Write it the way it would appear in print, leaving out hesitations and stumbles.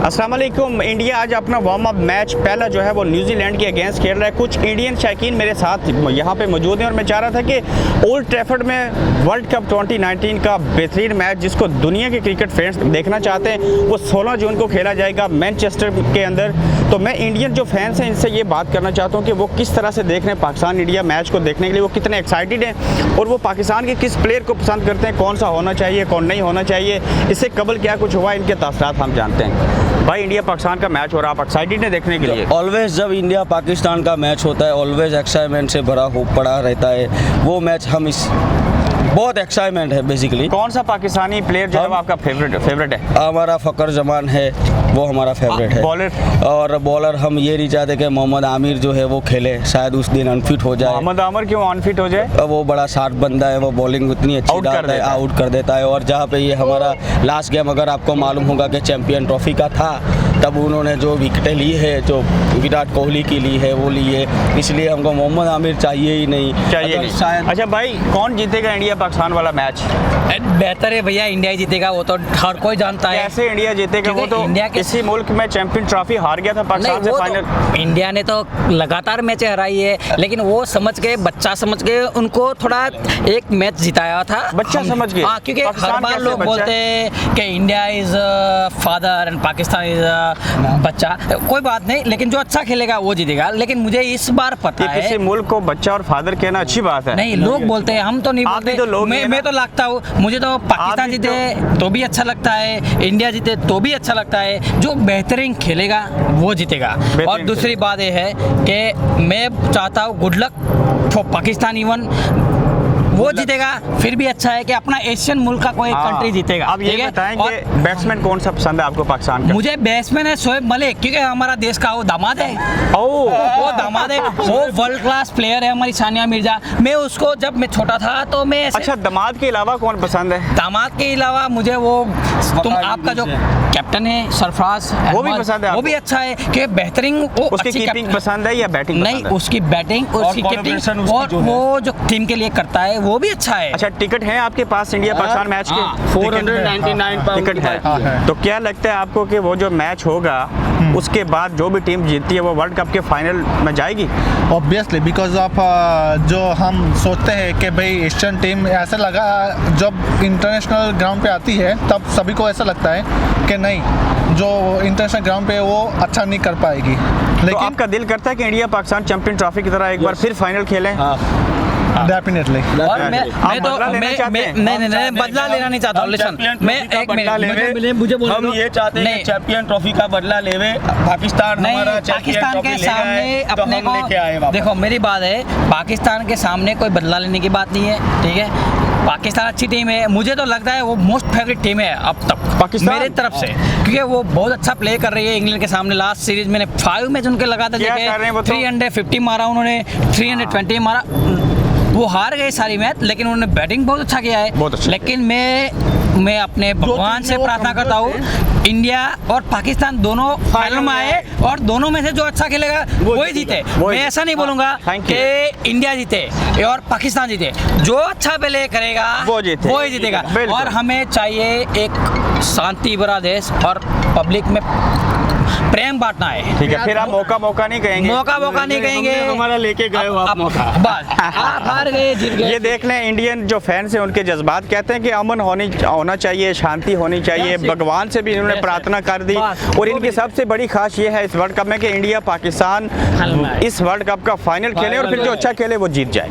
अस्सलाम वालेकुम। इंडिया आज अपना वार्म अप मैच पहला जो है वो न्यूजीलैंड के अगेंस्ट खेल रहा है। कुछ इंडियन शायकीन मेरे साथ यहाँ पे मौजूद हैं और मैं चाह रहा था कि ओल्ड ट्रैफर्ड में वर्ल्ड कप 2019 का बेहतरीन मैच जिसको दुनिया के क्रिकेट फैंस देखना चाहते हैं वो 16 जून को खेला जाएगा मैनचेस्टर के अंदर। तो मैं इंडियन जो फैंस हैं इनसे ये बात करना चाहता हूँ कि वो किस तरह से देख रहे हैं पाकिस्तान इंडिया मैच को देखने के लिए, वो कितने एक्साइटेड हैं और वो पाकिस्तान के किस प्लेयर को पसंद करते हैं, कौन सा होना चाहिए कौन नहीं होना चाहिए, इससे कबल क्या कुछ हुआ, इनके तासरात हम जानते हैं। भाई इंडिया पाकिस्तान का मैच हो रहा है, आप एक्साइटेड हैं देखने के लिए? ऑलवेज जब इंडिया पाकिस्तान का मैच होता है ऑलवेज एक्साइटमेंट से भरा हो पड़ा रहता है वो मैच। हम इस बहुत एक्साइटमेंट है बेसिकली। कौन सा पाकिस्तानी प्लेयर जो है आपका फेवरेट है? हमारा फ़कर जमान है, वो हमारा फेवरेट है। बॉलर? और बॉलर हम ये नहीं चाहते कि मोहम्मद आमिर जो है वो खेले, शायद उस दिन अनफिट हो जाए। मोहम्मद आमिर क्यों अनफिट हो जाए? वो बड़ा शार्प बंदा है, वो बॉलिंग उतनी अच्छी डालता है, आउट कर देता है। और जहाँ पे ये हमारा लास्ट गेम अगर आपको मालूम होगा कि चैम्पियन ट्रॉफी का था, तब उन्होंने जो विकेटें ली है जो विराट कोहली की ली है वो ली है, इसलिए हमको मोहम्मद आमिर चाहिए ही नहीं। शायद। अच्छा भाई, कौन जीतेगा इंडिया पाकिस्तान वाला मैच? बेहतर है भैया इंडिया ही जीतेगा, वो तो हर कोई जानता है। कैसे इंडिया जीतेगा? वो तो इंडिया इसी मुल्क में चैंपियन ट्रॉफी हार गया था पाकिस्तान से फाइनल। तो इंडिया ने तो लगातार मैचें हराई है, लेकिन वो समझ के बच्चा समझ के उनको थोड़ा एक मैच जिताया था। बच्चा समझ के? हाँ, क्योंकि हर बार लोग बोलते हैं कि India is father and Pakistan is बच्चा। कोई बात नहीं, लेकिन जो अच्छा खेलेगा वो जीतेगा। लेकिन मुझे इस बार पता है किसी मुल्क को बच्चा और फादर कहना अच्छी बात है। नहीं, लोग बोलते हैं, हम तो नहीं बोलते। मैं तो लगता हूँ, मुझे तो पाकिस्तान जीते तो भी अच्छा लगता है, इंडिया जीते तो भी अच्छा लगता है। जो बेहतरीन खेलेगा वो जीतेगा। और दूसरी बात ये है कि मैं चाहता हूँ good luck for Pakistan, even वो जीतेगा फिर भी अच्छा है कि अपना एशियन मुल्क का कोई कंट्री जीतेगा। अब ये बताएं कि बैट्समैन कौन सा पसंद है आपको पाकिस्तान का? मुझे बैट्समैन है शोएब मलिक, क्योंकि हमारा देश का वो दामाद है। वो दामाद है, वो वर्ल्ड क्लास प्लेयर है। हमारी सानिया मिर्जा, मैं उसको जब मैं छोटा था तो मैं अच्छा, दामाद के अलावा कौन पसंद है? दामाद के अलावा मुझे वो आपका जो कैप्टन है सरफराज, वो भी पसंद है? वो भी अच्छा है कि बेहतरीन। वो उसकी कीपिंग पसंद है या बैटिंग? नहीं, उसकी बैटिंग, उसकी कीपिंग और वो जो टीम के लिए करता है वो भी अच्छा है। अच्छा, टिकट है आपके पास इंडिया पाकिस्तान मैच के? 499 टिकट है। तो क्या लगता है आपको कि वो जो मैच होगा उसके बाद जो भी टीम जीतती है वो वर्ल्ड कप के फाइनल में जाएगी? ऑब्वियसली, बिकॉज ऑफ जो हम सोचते हैं कि भाई एशियन टीम, ऐसा लगा जब इंटरनेशनल ग्राउंड पे आती है तब सभी को ऐसा लगता है कि नहीं, जो इंटरनेशनल ग्राउंड पे वो अच्छा नहीं कर पाएगी। लेकिन तो आपका दिल करता है कि इंडिया पाकिस्तान चैंपियन ट्रॉफी की तरह एक बार फिर फाइनल खेलें? डेफिनेटली। और मैं बदला लेना नहीं चाहता हूँ। लिसन, मैं एक मिनट, मुझे बोलने दो। हम ये चाहते हैं कि चैंपियन ट्रॉफी का बदला लेवे पाकिस्तान। हमारा पाकिस्तान के सामने अपने को देखो, मेरी बात है, पाकिस्तान के सामने कोई बदला लेने की बात नहीं है, ठीक है? पाकिस्तान अच्छी टीम है, मुझे तो लगता है वो मोस्ट फेवरेट टीम है अब तक पाकिस्तान मेरी तरफ से, क्योंकि वो बहुत अच्छा प्ले कर रही है इंग्लैंड के सामने। लास्ट सीरीज मैंने 5 मैच उनके लगा था, 350 मारा उन्होंने, 320 मारा। वो हार गए सारी मैच, लेकिन उन्होंने बैटिंग बहुत अच्छा किया है। अच्छा। लेकिन मैं अपने भगवान से प्रार्थना करता हूँ इंडिया और पाकिस्तान दोनों फाइनल में आए और दोनों में से जो अच्छा खेलेगा वही जीते। मैं ऐसा नहीं बोलूंगा कि इंडिया जीते और पाकिस्तान जीते, जो अच्छा प्ले करेगा वो जीतेगा। और हमें चाहिए एक शांति भरा देश और पब्लिक में प्रेम बांटना है, ठीक है? फिर आप मौका नहीं कहेंगे? मौका नहीं कहेंगे, हमारा लेके गए हो आप मौका, बस आप हार गए, जीत गए। ये देख लें, इंडियन जो फैंस हैं उनके जज्बात कहते हैं कि अमन होना चाहिए, शांति होनी चाहिए। भगवान से भी इन्होंने प्रार्थना कर दी। और इनकी सबसे बड़ी खास ये है इस वर्ल्ड कप में कि इंडिया पाकिस्तान इस वर्ल्ड कप का फाइनल खेले और फिर जो अच्छा खेले वो जीत जाए।